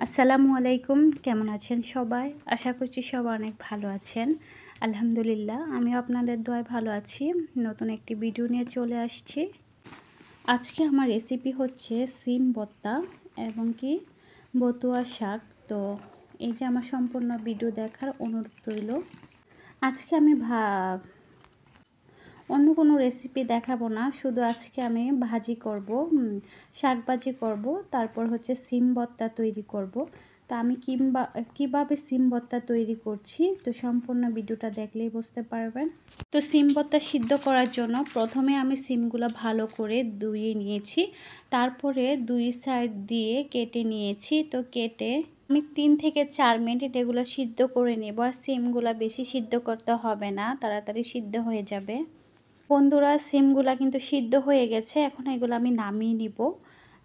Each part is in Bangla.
আসসালামু আলাইকুম, কেমন আছেন সবাই? আশা করছি সবাই অনেক ভালো আছেন। আলহামদুলিল্লাহ, আমিও আপনাদের দোয়ায় ভালো আছি। নতুন একটি ভিডিও নিয়ে চলে আসছি। আজকে আমার রেসিপি হচ্ছে সিম ভর্তা এবং কি বতুয়া শাক। তো এই যে আমার সম্পূর্ণ ভিডিও দেখার অনুরোধ রইল। আজকে আমি অন্য কোনো রেসিপি দেখাবো না, শুধু আজকে আমি ভাজি করব, শাক ভাজি করব, তারপর হচ্ছে সিম ভর্তা তৈরি করব। তো আমি কিভাবে সিম ভর্তা তৈরি করছি, তো সম্পূর্ণ ভিডিওটা দেখলেই বুঝতে পারবেন। তো সিম ভর্তা সিদ্ধ করার জন্য প্রথমে আমি সিমগুলো ভালো করে ধুয়ে নিয়েছি, তারপরে দুই সাইড দিয়ে কেটে নিয়েছি। তো কেটে আমি 3 থেকে 4 মিনিট এগুলো সিদ্ধ করে নেব। আর সিমগুলো বেশি সিদ্ধ করতে হবে না, তাড়াতাড়ি সিদ্ধ হয়ে যাবে। বন্ধুরা, সিমগুলা কিন্তু সিদ্ধ হয়ে গেছে, এখন এগুলো আমি নামিয়ে নিব।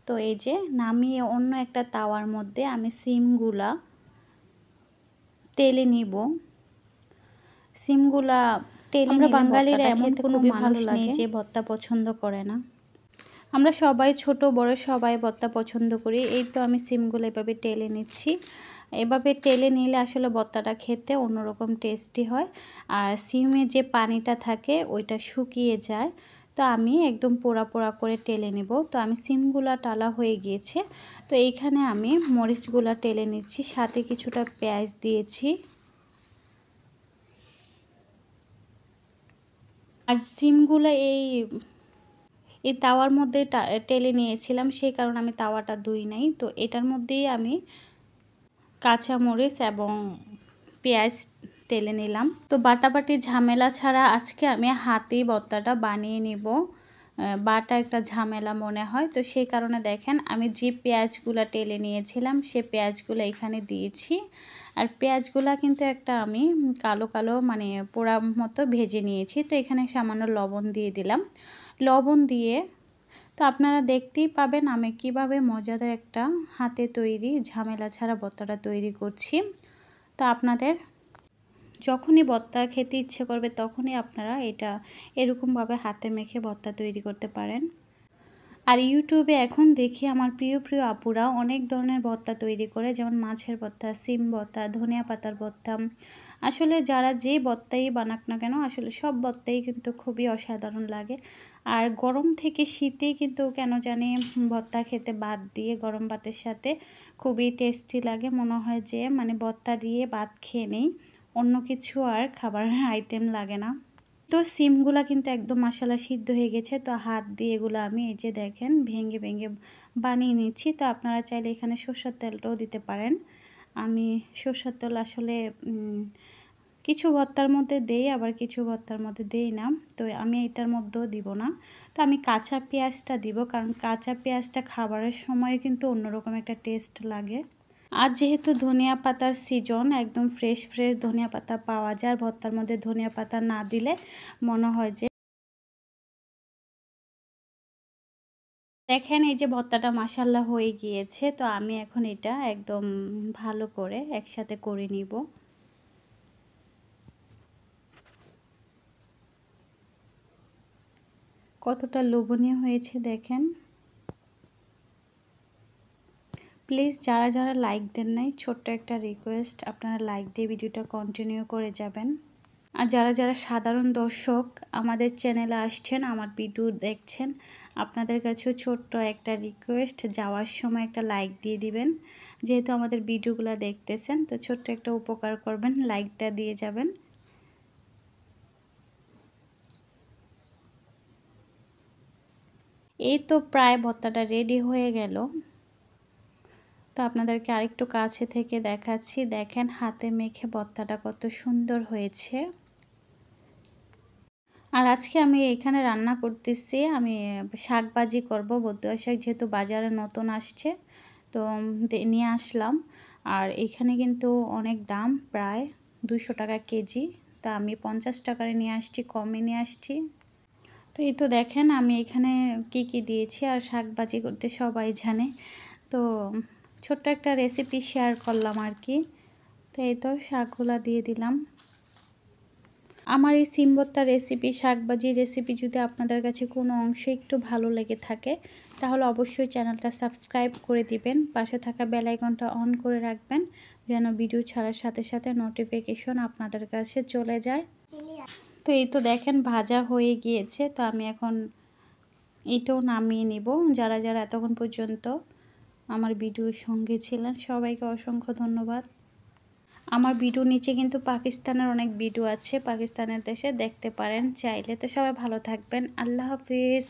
তো এই যে নামিয়ে অন্য একটা তাওয়ার মধ্যে আমি সিমগুলা তেলে নিব। সিমগুলা তেলে নিলে বাঙালিরা এমন কোনো মানুষ নেই যে ভর্তা পছন্দ করে না। আমরা সবাই, ছোট বড় সবাই ভর্তা পছন্দ করি। এই তো আমি সিমগুলো এভাবে তেলে নিচ্ছি। এভাবে তেলে নিলে আসলে ভর্তাটা খেতে অন্যরকম টেস্টি হয়। আর সিমে যে পানিটা থাকে ওইটা শুকিয়ে যায়। তো আমি একদম পোড়া পোড়া করে টেলে নেব। তো আমি সিমগুলা টালা হয়ে গিয়েছে। তো এইখানে আমি মরিচগুলা টেলে নিচ্ছি, সাথে কিছুটা পেঁয়াজ দিয়েছি। আর সিমগুলা এই তাওয়ার মধ্যে টেলে নিয়েছিলাম, সেই কারণে আমি তাওয়াটা ধুই নাই। তো এটার মধ্যেই আমি কাঁচামরিচ এবং পেঁয়াজ টেলে নিলাম। তো বাটাবাটি ঝামেলা ছাড়া আজকে আমি হাতেই ভর্তাটা বানিয়ে নিব। বাটা একটা ঝামেলা মনে হয়, তো সেই কারণে দেখেন আমি যে পেঁয়াজগুলো টেলে নিয়েছিলাম সে পেঁয়াজগুলো এখানে দিয়েছি। আর পেঁয়াজগুলো কিন্তু একটা আমি কালো কালো মানে পোড়া মতো ভেজে নিয়েছি। তো এখানে সামান্য লবণ দিয়ে দিলাম। লবণ দিয়ে তো আপনারা দেখতেই পাবেন আমি কিভাবে মজাদার একটা হাতে তৈরি ঝামেলা ছাড়া ভর্তাটা তৈরি করছি। তো আপনাদের যখনই ভর্তা খেতে ইচ্ছে করবে তখনই আপনারা এটা এরকমভাবে হাতে মেখে ভর্তা তৈরি করতে পারেন। আর ইউটিউবে এখন দেখি আমার প্রিয় প্রিয় আপুরা অনেক ধরনের ভর্তা তৈরি করে, যেমন মাছের ভর্তা, সিম ভর্তা, ধনিয়া পাতার ভর্তা। আসলে যারা যে ভর্তাই বানাক না কেন, আসলে সব ভর্তাই কিন্তু খুবই অসাধারণ লাগে। আর গরম থেকে শীতে কিন্তু কেন জানি ভর্তা খেতে ভাত দিয়ে গরম ভাতের সাথে খুবই টেস্টি লাগে। মনে হয় যে মানে ভর্তা দিয়ে ভাত খেয়ে নেই, অন্য কিছু আর খাবারের আইটেম লাগে না। তো সিমগুলা কিন্তু একদম মাশাআল্লাহ সিদ্ধ হয়ে গেছে। তো হাত দিয়ে এগুলো আমি এই যে দেখেন ভেঙে ভেঙে বানিয়ে নিচ্ছি। তো আপনারা চাইলে এখানে সরষের তেলটাও দিতে পারেন। আমি সরষের তেল আসলে কিছু ভর্তার মধ্যে দেই, আবার কিছু ভর্তার মধ্যে দেই না। তো আমি এটার মধ্যেও দিব না। তো আমি কাঁচা পেঁয়াজটা দিব, কারণ কাঁচা পেঁয়াজটা খাবারের সময় কিন্তু অন্যরকম একটা টেস্ট লাগে। আর যেহেতু ধনিয়া পাতার সিজন, একদম ফ্রেশ ফ্রেশ ধনিয়া পাতা পাওয়া যায়। আর ভর্তার মধ্যে ধনিয়া পাতা না দিলে মনে হয় যে দেখেন এই যে ভর্তাটা মাশাআল্লাহ হয়ে গিয়েছে। তো আমি এখন এটা একদম ভালো করে একসাথে করে নিব। কতটা লোভনীয় হয়েছে দেখেন। প্লিজ যারা যারা লাইক দেন নাই, ছোট্ট একটা রিকোয়েস্ট, আপনারা লাইক দিয়ে ভিডিওটা কন্টিনিউ করে যাবেন। আর যারা যারা সাধারণ দর্শক আমাদের চ্যানেলে আসছেন, আমার ভিডিও দেখছেন, আপনাদের কাছেও ছোট্ট একটা রিকোয়েস্ট, যাওয়ার সময় একটা লাইক দিয়ে দিবেন। যেহেতু আমাদের ভিডিওগুলো দেখতেছেন, তো ছোট্ট একটা উপকার করবেন, লাইকটা দিয়ে যাবেন। এই তো প্রায় ভর্তাটা রেডি হয়ে গেল। তো আপনাদেরকে আরেকটু কাছে থেকে দেখাচ্ছি, দেখেন হাতে মেখে ভর্তাটা কত সুন্দর হয়েছে। আর আজকে আমি এখানে রান্না করতেছি, আমি শাক ভাজি করব। বতুয়া শাক যেহেতু বাজারে নতুন আসছে, তো নিয়ে আসলাম। আর এখানে কিন্তু অনেক দাম, প্রায় 200 টাকা কেজি। তা আমি 50 টাকায় নিয়ে আসছি, কমে নিয়ে আসছি। তো এই তো দেখেন আমি এখানে কি কি দিয়েছি। আর শাক ভাজি করতে সবাই জানে, তো ছোট্ট একটা রেসিপি শেয়ার করলাম আর কি। তো এই তো শাকগুলা দিয়ে দিলাম। আমার এই সিম ভর্তা রেসিপি, শাকভাজি রেসিপি যদি আপনাদের কাছে কোনো অংশে একটু ভালো লেগে থাকে তাহলে অবশ্যই চ্যানেলটা সাবস্ক্রাইব করে দিবেন, পাশে থাকা বেল আইকনটা অন করে রাখবেন যেন ভিডিও ছাড়ার সাথে সাথে নোটিফিকেশন আপনাদের কাছে চলে যায়। তো এই তো দেখেন ভাজা হয়ে গিয়েছে। তো আমি এখন এটাও নামিয়ে নিব। যারা যারা এতক্ষণ পর্যন্ত আমার ভিডিওর সঙ্গে ছিলেন সবাইকে অসংখ্য ধন্যবাদ। আমার ভিডিও নিচে কিন্তু পাকিস্তানের অনেক ভিডিও আছে, পাকিস্তানের দেশে দেখতে পারেন চাইলে। তো সবাই ভালো থাকবেন। আল্লাহ হাফিজ।